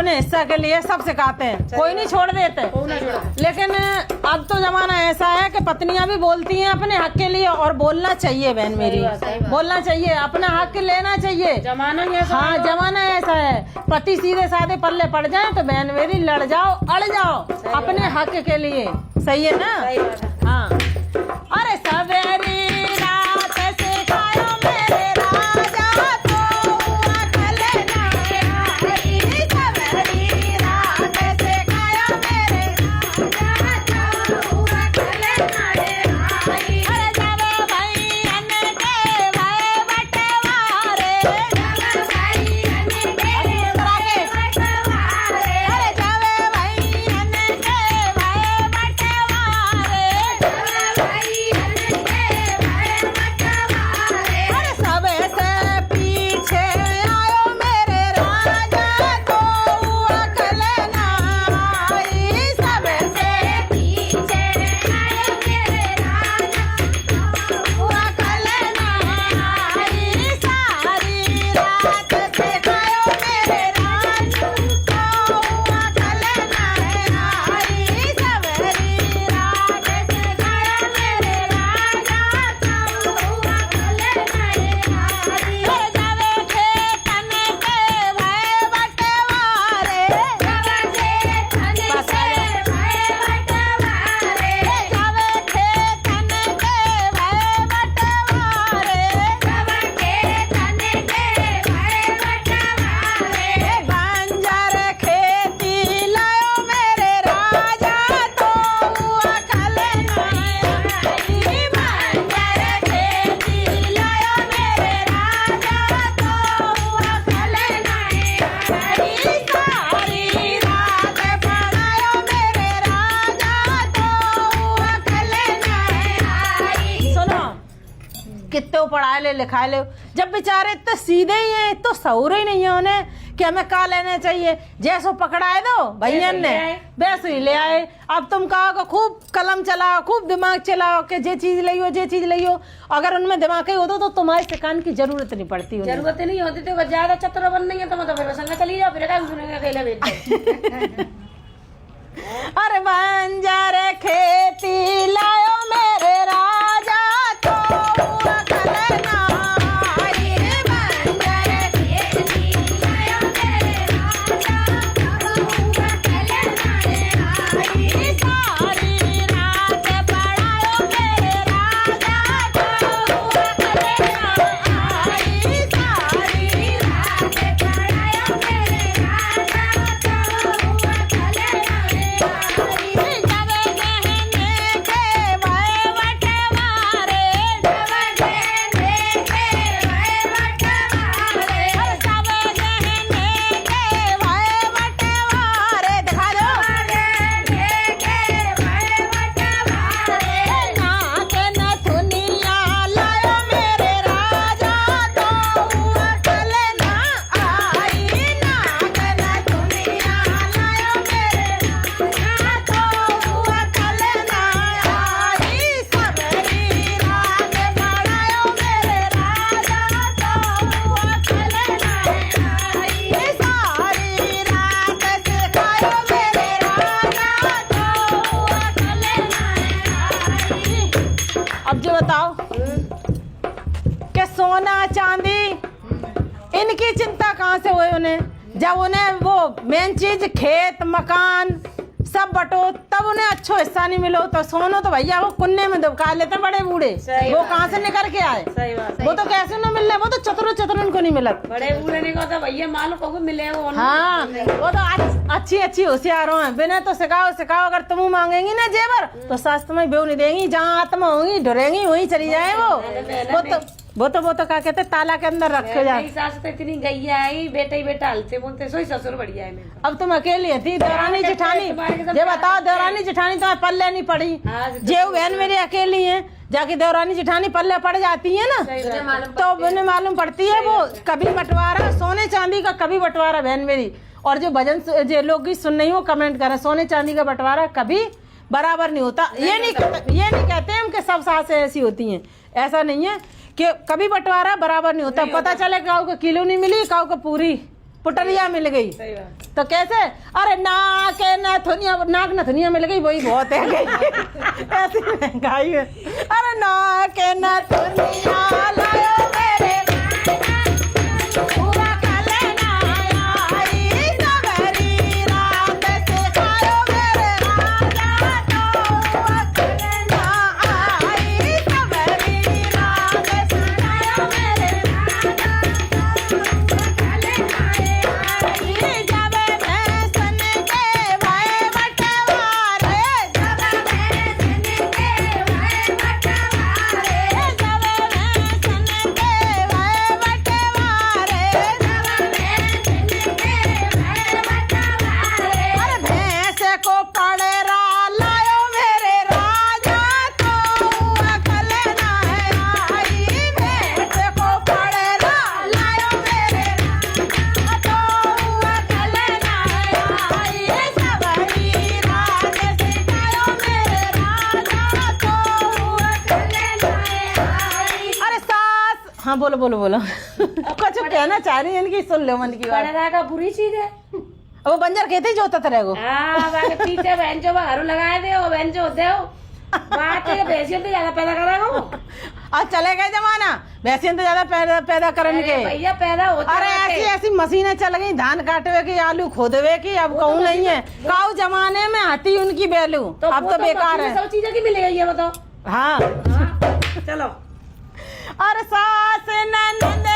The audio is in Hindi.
अपने हिस्सा के लिए सब सिखाते हैं, कोई नहीं छोड़ देते। लेकिन अब तो जमाना ऐसा है कि पत्नियां भी बोलती हैं अपने हक के लिए, और बोलना चाहिए बहन मेरी, बोलना चाहिए, अपना हक लेना चाहिए। जमाना ऐसा, हाँ जमाना ऐसा है। पति सीधे साधे पल्ले पड़ जाए तो बहन मेरी लड़ जाओ, अड़ जाओ अपने हक के लिए। सही है ना? हाँ। अरे सवेरी रात सिखायो मेरे राजा तो अकल ना आई। सवेरी रात सिखायो मेरे राजा तो अकल ना आई। अरे जावे भैयन के भय बटवारे, जावे भैयन के भय बटवारे। अरे जावे भैयन के भय बटवारे, जावे भैयन के भय बटवारे। अरे सबे से पीछे आयो मेरे राजा तो अकल ना आई। सबे से पीछे आयो मेरे राजा तो अकल ना आई। सारी रात सिखायो मेरे राजा तो अकल ना आई। सवेरी रात सिखायो मेरे राजा तो अकल ना आई। अरे जावे खेतन के भय बटवारे, जावे खेतन के भय बटवारे। जावे खेतन के भय बटवारे, जावे खेतन के भय बटवारे। बंजर खेती लायो मेरे राजा तो अकल ना आई। बंजर खेती लायो मेरे राजा तो अकल ना आई। सारी रात पढ़ायो मेरे राजा तो अकल ना आई। सुनो, कितने पढ़ाए ले लिखाए ले, जब बेचारे इतने सीधे ही हैं, तो शऊर ही नहीं है उन्हें कि हमें का लेना चाहिए। जैसो पकड़ाए दो भैयन ने वैसे ही ले आए। अब तुम कहो खूब कलम चलाओ, खूब दिमाग चलाओ कि जे चीज लियो जे चीज लियो, अगर उनमें दिमाग ही होता तो तुम्हारे सिखाने की जरूरत नहीं पड़ती। जरूरत नहीं होती तो ज्यादा चतुर बन नहीं है तो मतलब संग चली जाओ, फिर काम सुनेगा अकेले बैठ। अरे बंजर खेती लायो मेरे राजा तो अकल ना आई। बंजर खेती लायो मेरे राजा तो अकल ना आई। सारी रात पढ़ायो मेरे राजा तो अकल ना आई। सारी रात पढ़ायो मेरे राजा तो अकल ना आई। जावे गहने के भय बटवारे, जावे गहने के भय बटवारे। अरे जावे गहने के भय बटवारे, दिखा दो गहने के भय बटवारे। नाक नथुनिया लायो मेरे राजा तो अकल ना आई। नाक नथुनिया लायो मेरे राजा तो अकल ना आई। सवेरी रात पढ़ायो मेरे राजा तो अकल ना आई। सारी रात सिखायो मेरे राजा तो अकल ना आई। अब जो बताओ कि सोना चांदी इनकी चिंता कहाँ से हुई उन्हें, जब उन्हें वो मेन चीज खेत मकान सब बटो तब उन्हें अच्छो हिस्सा नहीं मिलो। तो सोनो तो भैया वो कुन्ने में दुबका लेते बड़े बूढ़े, सही वो बात कहाँ से निकल के आए। सही बात। वो तो कैसे न मिल रहे, वो तो चतुर उनको नहीं मिलत। बड़े बूढ़े ने कहा था भैया मालूम को मिले वो। हाँ वो तो अच्छी होशियारों हैं, बिना तो सिखाओ अगर तुम मांगेंगी ना जेवर तो सास तुम्हें बेव नहीं देंगी। जहाँ आत्मा होगी डरेंगी वहीं चली जाए वो तो क्या कहते ताला के अंदर रखे जाए। सास तो इतनी गई आई, बेटा ही बेटा हलते बोलते सोई ससुर बढ़िया है। अब तुम अकेली थी देवरानी जेठानी, ये बताओ देवरानी जेठानी तुम्हें पल्ले नहीं पड़ी। जेव बहन मेरी अकेली है, जाके देवरानी जेठानी पल्ले पड़ जाती है ना तो उन्हें मालूम पड़ती है। वो कभी बंटवारा सोने चांदी का, कभी बंटवारा बहन मेरी। और जो भजन जो लोग गीत सुन रही हो कमेंट करें, सोने चांदी का बंटवारा कभी बराबर नहीं होता। ये नहीं कहते हम कि सब सासें ऐसी होती हैं, ऐसा नहीं है कि कभी बंटवारा बराबर नहीं होता। पता चले काऊ को किलो नहीं मिली, काऊ को पूरी पुटरिया मिल गई सही बात। तो कैसे, अरे नाक नथुनिया मिल गई, वही बहुत है ऐसी महंगाई है। अरे नाक नथुनिया लायो मेरे पूरा काले ना आई, सवेरी रात से खायो मेरे राजा, तो काले ना आई, सवेरी रात से खायो मेरे राजा, तो काले ना आई। जब मैं सन के भाई बटवारे, जब मैं सन के भाई बटवारे, जब मैं सन के भाई बटवारे, जब मैं सन के भाई बटवारे। अरे भैंस को पड़ेरा लायो मेरे राजा, तो अकल ना आई, भैंस को पड़ेरा लायो मेरे राजा, तो अकल ना आई, सवेरी रात से खायो मेरे राजा, तो अकल ना आई। अरे सास, हाँ बोलो बोलो बोलो कुछ कहना चाह रही है इनकी, सुन लो मन की बात। पड़ेरा का बुरी चीज है। वो बंजर कहते ही जोता रहेगो। हाँ बाकी पीछे बहन जो बाहर लगाए दे वो बहन जो होते हो बात है भैंसियों तो ज्यादा पैदा करेगा वो। आज चले गए जमाना भैंसियन तो ज्यादा पैदा करने के। अरे भैया पैदा होते अरे रहते। ऐसी ऐसी मशीनें चल गई, धान काटवे की, आलू खोदवे की, अब कहूँ नहीं है। काऊ जमाने में हटी उनकी बैलू, अब वो तो बेकार मशीन है। सब चीजें की मिल गई है बताओ। हाँ हाँ, चलो और सास ननद